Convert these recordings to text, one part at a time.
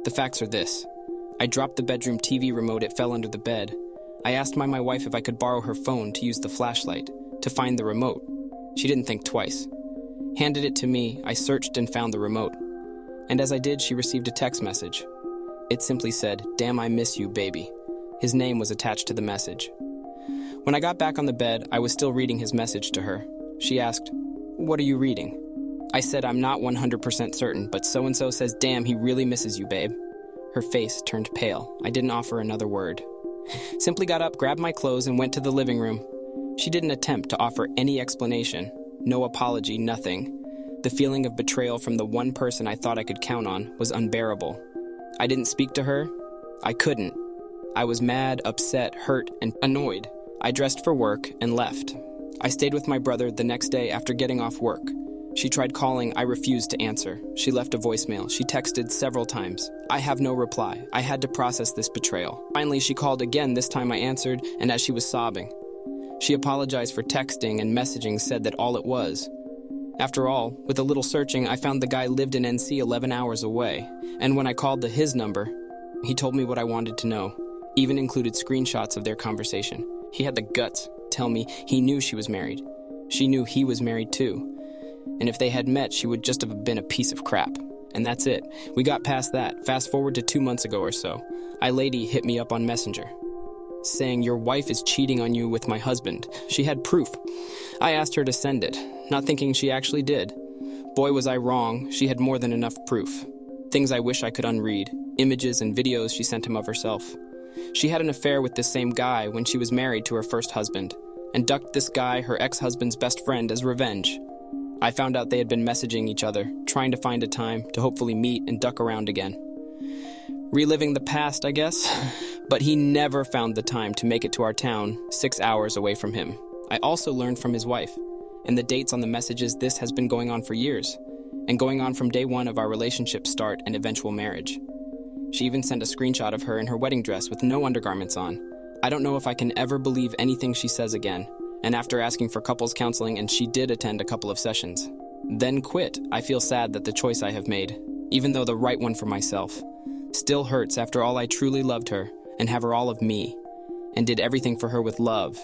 The facts are this. I dropped the bedroom TV remote, it fell under the bed. I asked my wife if I could borrow her phone to use the flashlight to find the remote. She didn't think twice. Handed it to me, I searched and found the remote. And as I did, she received a text message. It simply said, "Damn, I miss you, baby." His name was attached to the message. When I got back on the bed, I was still reading his message to her. She asked, "What are you reading?" I said, "I'm not 100% certain, but so-and-so says, damn, he really misses you, babe." Her face turned pale. I didn't offer another word. Simply got up, grabbed my clothes, and went to the living room. She didn't attempt to offer any explanation. No apology, nothing. The feeling of betrayal from the one person I thought I could count on was unbearable. I didn't speak to her. I couldn't. I was mad, upset, hurt, and annoyed. I dressed for work and left. I stayed with my brother the next day after getting off work. She tried calling, I refused to answer. She left a voicemail. She texted several times. I have no reply. I had to process this betrayal. Finally, she called again. This time I answered, and as she was sobbing. She apologized for texting and messaging, said that all it was. After all, with a little searching, I found the guy lived in NC 11 hours away. And when I called his number, he told me what I wanted to know, even included screenshots of their conversation. He had the guts to tell me he knew she was married. She knew he was married too. And if they had met, she would just have been a piece of crap. And that's it. We got past that. Fast forward to 2 months ago or so. A lady hit me up on Messenger, saying, "Your wife is cheating on you with my husband." She had proof. I asked her to send it, not thinking she actually did. Boy, was I wrong. She had more than enough proof. Things I wish I could unread. Images and videos she sent him of herself. She had an affair with this same guy when she was married to her first husband, and ducked this guy, her ex-husband's best friend, as revenge. I found out they had been messaging each other, trying to find a time to hopefully meet and duck around again. Reliving the past, I guess. But he never found the time to make it to our town, 6 hours away from him. I also learned from his wife, and the dates on the messages, this has been going on for years, and going on from day one of our relationship start and eventual marriage. She even sent a screenshot of her in her wedding dress with no undergarments on. I don't know if I can ever believe anything she says again, and after asking for couples counseling, and she did attend a couple of sessions, then quit, I feel sad that the choice I have made, even though the right one for myself, still hurts after all. I truly loved her, and have her all of me, and did everything for her with love.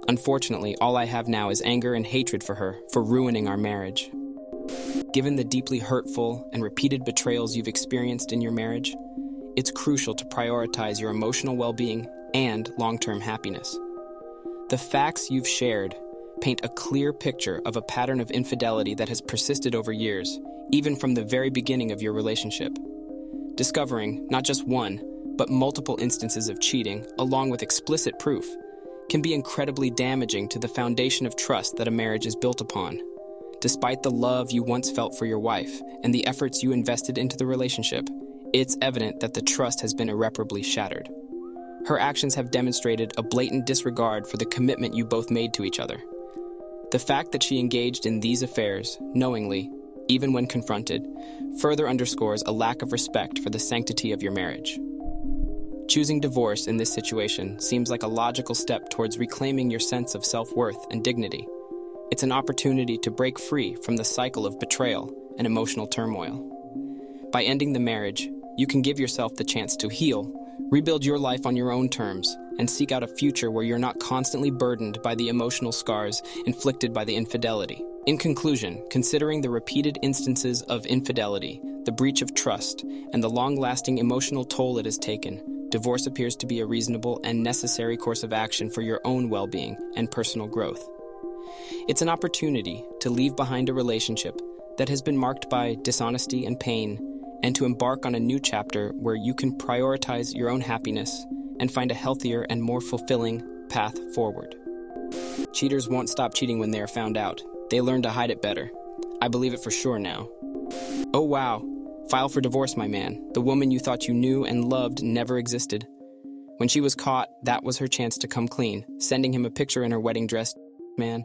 Unfortunately, all I have now is anger and hatred for her, for ruining our marriage. Given the deeply hurtful and repeated betrayals you've experienced in your marriage, it's crucial to prioritize your emotional well-being and long-term happiness. The facts you've shared paint a clear picture of a pattern of infidelity that has persisted over years, even from the very beginning of your relationship. Discovering not just one, but multiple instances of cheating, along with explicit proof, can be incredibly damaging to the foundation of trust that a marriage is built upon. Despite the love you once felt for your wife and the efforts you invested into the relationship, it's evident that the trust has been irreparably shattered. Her actions have demonstrated a blatant disregard for the commitment you both made to each other. The fact that she engaged in these affairs, knowingly, even when confronted, further underscores a lack of respect for the sanctity of your marriage. Choosing divorce in this situation seems like a logical step towards reclaiming your sense of self-worth and dignity. It's an opportunity to break free from the cycle of betrayal and emotional turmoil. By ending the marriage, you can give yourself the chance to heal, rebuild your life on your own terms, and seek out a future where you're not constantly burdened by the emotional scars inflicted by the infidelity. In conclusion, considering the repeated instances of infidelity, the breach of trust, and the long-lasting emotional toll it has taken, divorce appears to be a reasonable and necessary course of action for your own well-being and personal growth. It's an opportunity to leave behind a relationship that has been marked by dishonesty and pain, and to embark on a new chapter where you can prioritize your own happiness and find a healthier and more fulfilling path forward. Cheaters won't stop cheating when they are found out. They learn to hide it better. I believe it for sure now. Oh wow, file for divorce, my man. The woman you thought you knew and loved never existed. When she was caught, that was her chance to come clean, sending him a picture in her wedding dress. Man,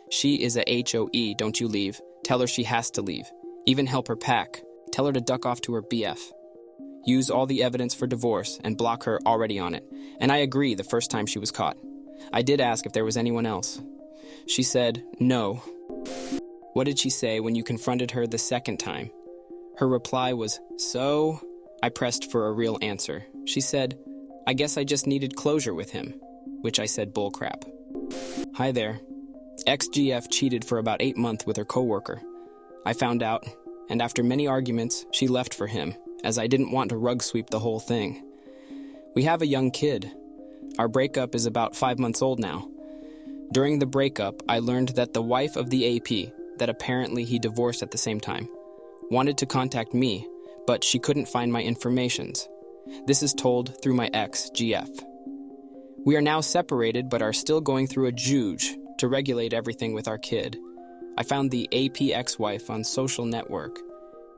she is a HOE, don't you leave. Tell her she has to leave. Even help her pack. Tell her to duck off to her BF. Use all the evidence for divorce and block her already on it. And I agree the first time she was caught. I did ask if there was anyone else. She said, no. What did she say when you confronted her the second time? Her reply was, so? I pressed for a real answer. She said, "I guess I just needed closure with him," which I said bullcrap. Hi there. Ex-GF cheated for about 8 months with her coworker. I found out, and after many arguments, she left for him, as I didn't want to rug sweep the whole thing. We have a young kid. Our breakup is about 5 months old now. During the breakup, I learned that the wife of the AP, that apparently he divorced at the same time, wanted to contact me, but she couldn't find my informations. This is told through my ex-GF. We are now separated but are still going through a juge to regulate everything with our kid. I found the AP ex-wife on social network,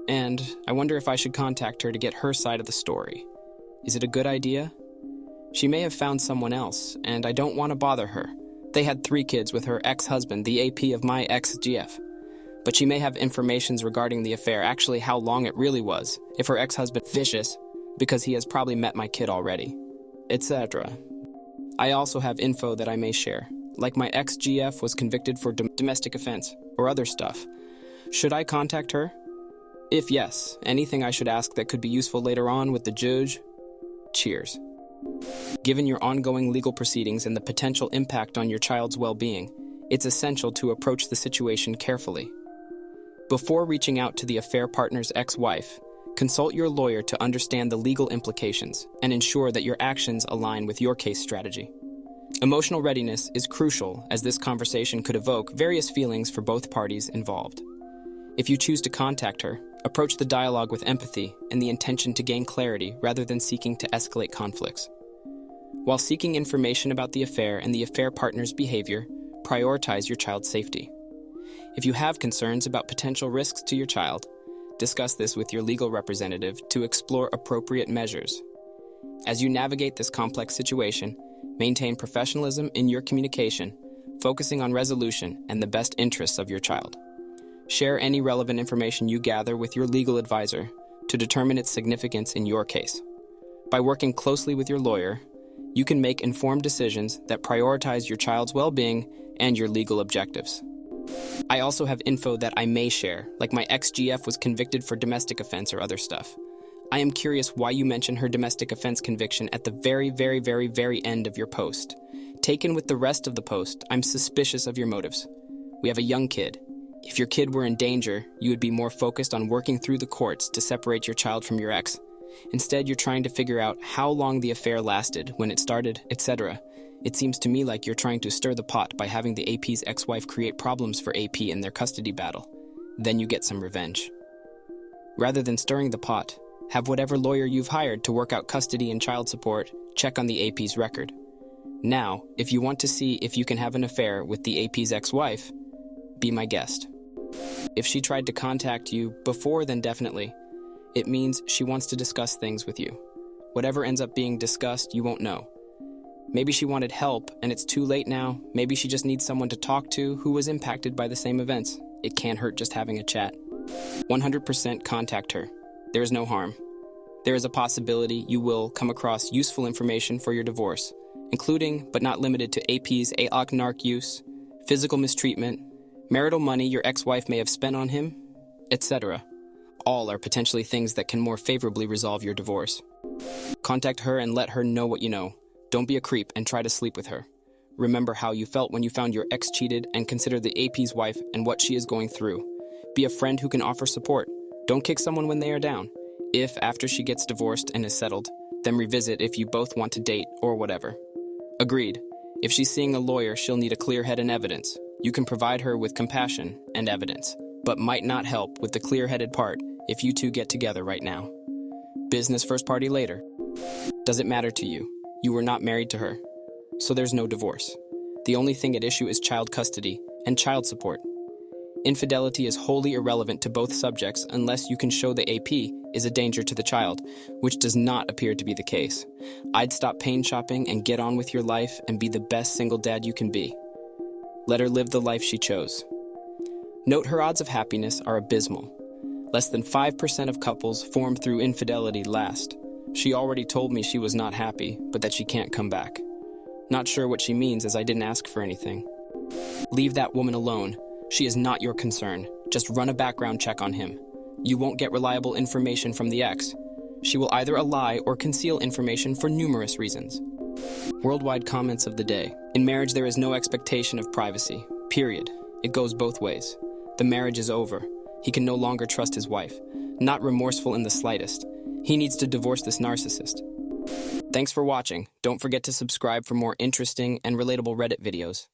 and I wonder if I should contact her to get her side of the story. Is it a good idea? She may have found someone else, and I don't want to bother her. They had 3 kids with her ex-husband, the AP of my ex-GF. But she may have information regarding the affair, actually how long it really was, if her ex-husband vicious, because he has probably met my kid already, etc. I also have info that I may share, like my ex-GF was convicted for domestic offense, or other stuff. Should I contact her? If yes, anything I should ask that could be useful later on with the judge? Cheers. Given your ongoing legal proceedings and the potential impact on your child's well-being, it's essential to approach the situation carefully. Before reaching out to the affair partner's ex-wife, consult your lawyer to understand the legal implications and ensure that your actions align with your case strategy. Emotional readiness is crucial, as this conversation could evoke various feelings for both parties involved. If you choose to contact her, approach the dialogue with empathy and the intention to gain clarity rather than seeking to escalate conflicts. While seeking information about the affair and the affair partner's behavior, prioritize your child's safety. If you have concerns about potential risks to your child, discuss this with your legal representative to explore appropriate measures. As you navigate this complex situation, maintain professionalism in your communication, focusing on resolution and the best interests of your child. Share any relevant information you gather with your legal advisor to determine its significance in your case. By working closely with your lawyer, you can make informed decisions that prioritize your child's well-being and your legal objectives. I also have info that I may share, like my ex-GF was convicted for domestic offense or other stuff. I am curious why you mention her domestic offense conviction at the very end of your post. Taken with the rest of the post, I'm suspicious of your motives. We have a young kid. If your kid were in danger, you would be more focused on working through the courts to separate your child from your ex. Instead, you're trying to figure out how long the affair lasted, when it started, etc. It seems to me like you're trying to stir the pot by having the AP's ex-wife create problems for AP in their custody battle. Then you get some revenge. Rather than stirring the pot, have whatever lawyer you've hired to work out custody and child support check on the AP's record. Now, if you want to see if you can have an affair with the AP's ex-wife, be my guest. If she tried to contact you before, then definitely. It means she wants to discuss things with you. Whatever ends up being discussed, you won't know. Maybe she wanted help, and it's too late now. Maybe she just needs someone to talk to who was impacted by the same events. It can't hurt just having a chat. 100% contact her. There is no harm. There is a possibility you will come across useful information for your divorce, including, but not limited to, AP's AOC/NARC use, physical mistreatment, marital money your ex-wife may have spent on him, etc. All are potentially things that can more favorably resolve your divorce. Contact her and let her know what you know. Don't be a creep and try to sleep with her. Remember how you felt when you found your ex cheated and consider the AP's wife and what she is going through. Be a friend who can offer support. Don't kick someone when they are down. If, after she gets divorced and is settled, then revisit if you both want to date or whatever. Agreed. If she's seeing a lawyer, she'll need a clear head and evidence. You can provide her with compassion and evidence, but might not help with the clear-headed part if you two get together right now. Business first, party later. Does it matter to you? You were not married to her, so there's no divorce. The only thing at issue is child custody and child support. Infidelity is wholly irrelevant to both subjects unless you can show the AP is a danger to the child, which does not appear to be the case. I'd stop pain shopping and get on with your life and be the best single dad you can be. Let her live the life she chose. Note her odds of happiness are abysmal. Less than 5% of couples formed through infidelity last. She already told me she was not happy, but that she can't come back. Not sure what she means, as I didn't ask for anything. Leave that woman alone. She is not your concern. Just run a background check on him. You won't get reliable information from the ex. She will either lie or conceal information for numerous reasons. Worldwide comments of the day. In marriage, there is no expectation of privacy. Period. It goes both ways. The marriage is over. He can no longer trust his wife. Not remorseful in the slightest. He needs to divorce this narcissist. Thanks for watching. Don't forget to subscribe for more interesting and relatable Reddit videos.